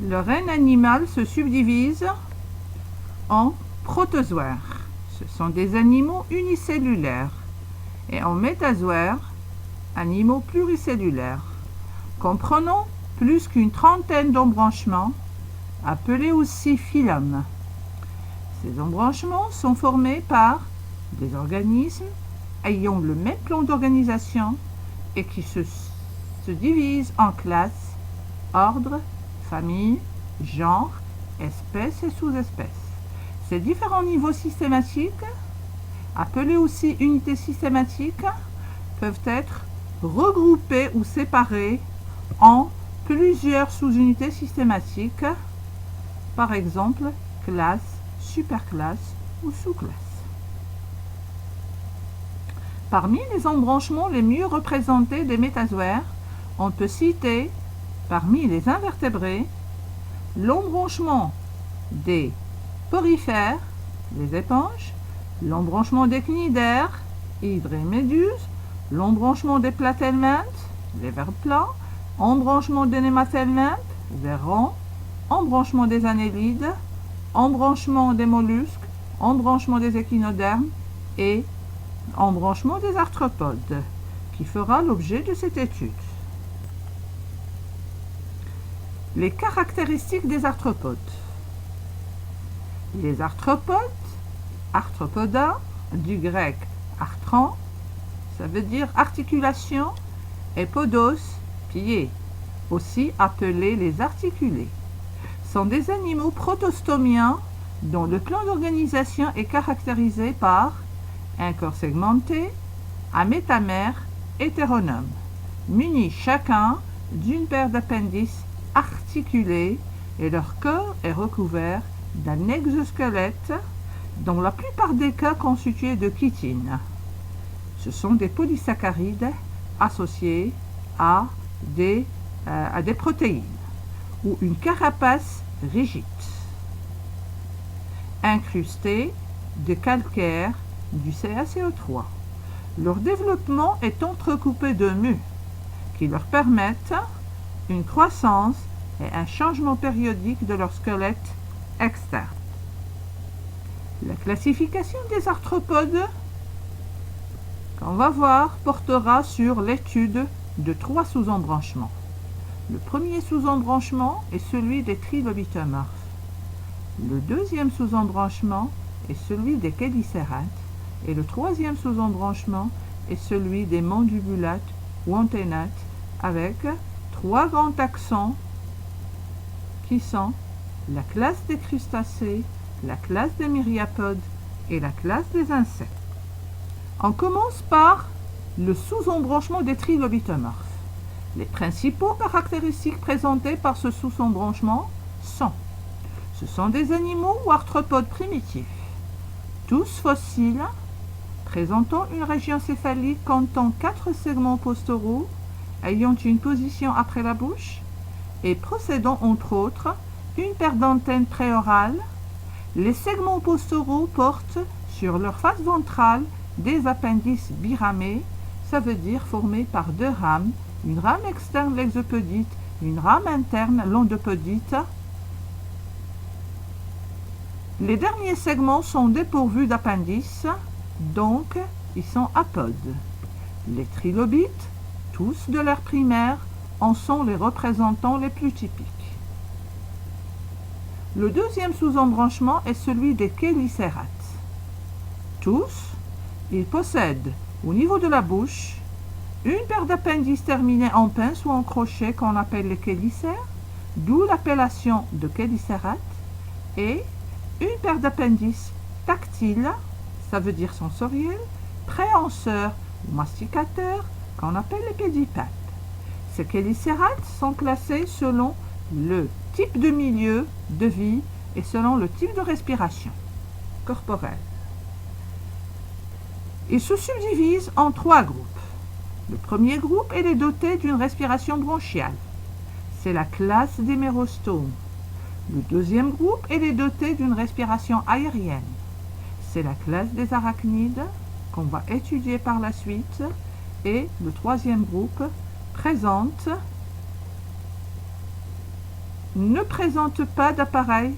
Le règne animal se subdivise en protozoaires. Ce sont des animaux unicellulaires. Et en métazoaires, animaux pluricellulaires, comprenant plus qu'une trentaine d'embranchements, appelés aussi phylums. Ces embranchements sont formés par des organismes ayant le même plan d'organisation et qui se divisent en classes, ordres, familles, genres, espèces et sous-espèces. Ces différents niveaux systématiques, appelés aussi unités systématiques, peuvent être regroupés ou séparés en plusieurs sous-unités systématiques, par exemple classe, superclasse ou sous-classe. Parmi les embranchements les mieux représentés des métazoaires, on peut citer, parmi les invertébrés, l'embranchement des porifères, les éponges, l'embranchement des cnidaires, hydres et méduses, l'embranchement des platelmintes, les vers plats, embranchement des nématelmintes, verrons, embranchement des annélides, embranchement des mollusques, embranchement des échinodermes et embranchement des arthropodes, qui fera l'objet de cette étude. Les caractéristiques des arthropodes. Les arthropodes, arthropoda, du grec arthran, ça veut dire articulation, et podos, pied, aussi appelés les articulés, sont des animaux protostomiens dont le plan d'organisation est caractérisé par un corps segmenté, un métamère hétéronome, munis chacun d'une paire d'appendices articulés et leur corps est recouvert d'un exosquelette dans la plupart des cas constitué de chitine. Ce sont des polysaccharides associés à des protéines ou une carapace rigide, incrustée de calcaire du CaCO3. Leur développement est entrecoupé de mues qui leur permettent une croissance et un changement périodique de leur squelette externe. La classification des arthropodes qu'on va voir portera sur l'étude de 3 sous-embranchements. Le premier sous-embranchement est celui des trilobitomorphes. Le deuxième sous-embranchement est celui des chélicérates et le troisième sous-embranchement est celui des mandibulates ou antennates avec 3 grands taxons qui sont la classe des crustacés, la classe des myriapodes et la classe des insectes. On commence par le sous-embranchement des trilobitomorphes. Les principaux caractéristiques présentées par ce sous-embranchement sont: ce sont des animaux ou arthropodes primitifs, tous fossiles, présentant une région céphalique comptant 4 segments postoraux, ayant une position après la bouche et possédant entre autres une paire d'antennes préorales. Les segments postoraux portent sur leur face ventrale des appendices biramés, ça veut dire formés par 2 rames, une rame externe l'exopodite, une rame interne l'endopodite. Les derniers segments sont dépourvus d'appendices, donc ils sont apodes. Les trilobites, tous de l'ère primaire, en sont les représentants les plus typiques. Le deuxième sous-embranchement est celui des chélicérates. Tous, ils possèdent au niveau de la bouche une paire d'appendices terminés en pince ou en crochet qu'on appelle les chélicères, d'où l'appellation de chélicérate, et une paire d'appendices tactiles, ça veut dire sensoriels, préhenseurs ou masticateurs, qu'on appelle les pédipalpes. Ces chélicérates sont classés selon le type de milieu de vie et selon le type de respiration corporelle. Ils se subdivisent en 3 groupes. Le premier groupe est doté d'une respiration bronchiale. C'est la classe des mérostomes. Le deuxième groupe est doté d'une respiration aérienne. C'est la classe des arachnides qu'on va étudier par la suite. Et le troisième groupe présente ne présentent pas d'appareil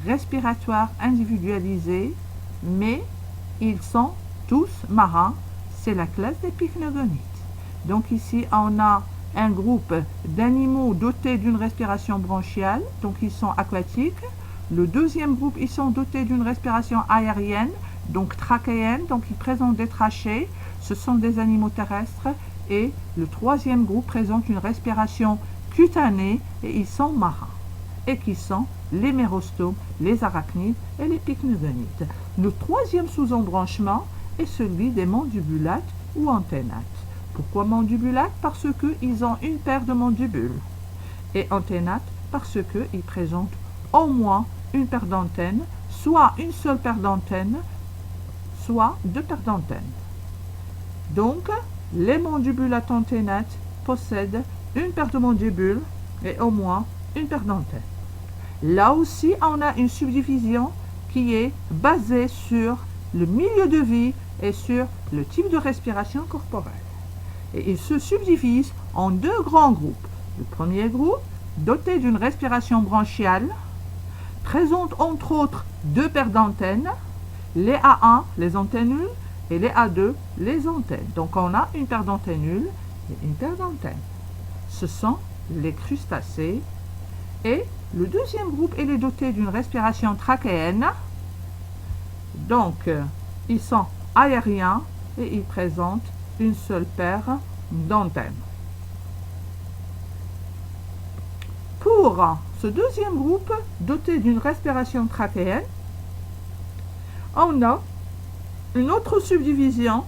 respiratoire individualisé, mais ils sont tous marins. C'est la classe des pycnogonites. Donc ici, on a un groupe d'animaux dotés d'une respiration branchiale, donc ils sont aquatiques. Le deuxième groupe, ils sont dotés d'une respiration aérienne, donc trachéenne, donc ils présentent des trachées. Ce sont des animaux terrestres. Et le troisième groupe présente une respiration cutanée et ils sont marins. Et qui sont les mérostomes, les arachnides et les pycnogonites. Le troisième sous-embranchement est celui des mandibulates ou antennates. Pourquoi mandibulates? Parce qu'ils ont une paire de mandibules. Et antennates parce qu'ils présentent au moins une paire d'antennes, soit une seule paire d'antennes, soit deux paires d'antennes. Donc, les mandibulates antennates possèdent une paire de mandibules et au moins une paire d'antennes. Là aussi, on a une subdivision qui est basée sur le milieu de vie et sur le type de respiration corporelle. Et ils se subdivisent en deux grands groupes. Le premier groupe, doté d'une respiration branchiale, présente entre autres deux paires d'antennes, les A1, les antennules, et les A2, les antennes. Donc on a une paire d'antennules et une paire d'antennes. Ce sont les crustacés. Et le deuxième groupe, il est doté d'une respiration trachéenne. Donc ils sont aériens et ils présentent une seule paire d'antennes. Pour ce deuxième groupe, doté d'une respiration trachéenne, on a une autre subdivision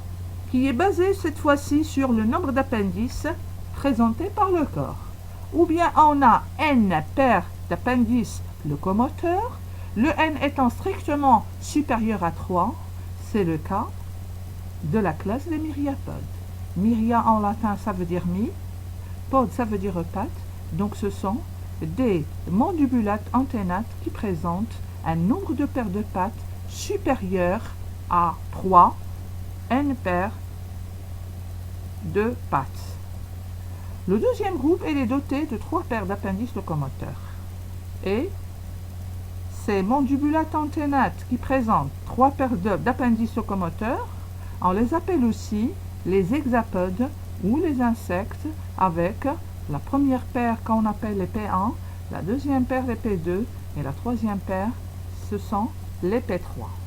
qui est basée cette fois-ci sur le nombre d'appendices présentés par le corps. Ou bien on a n paires d'appendices locomoteurs, le n étant strictement supérieur à 3, c'est le cas de la classe des myriapodes. Myria en latin ça veut dire mi, pod ça veut dire patte, donc ce sont des mandibulates antennates qui présentent un nombre de paires de pattes supérieur à 3, n paires de pattes. Le deuxième groupe est doté de 3 paires d'appendices locomoteurs. Et ces mandibulates antennates qui présentent 3 paires d'appendices locomoteurs, on les appelle aussi les hexapodes ou les insectes, avec la première paire qu'on appelle les P1, la deuxième paire les P2 et la troisième paire ce sont les P3.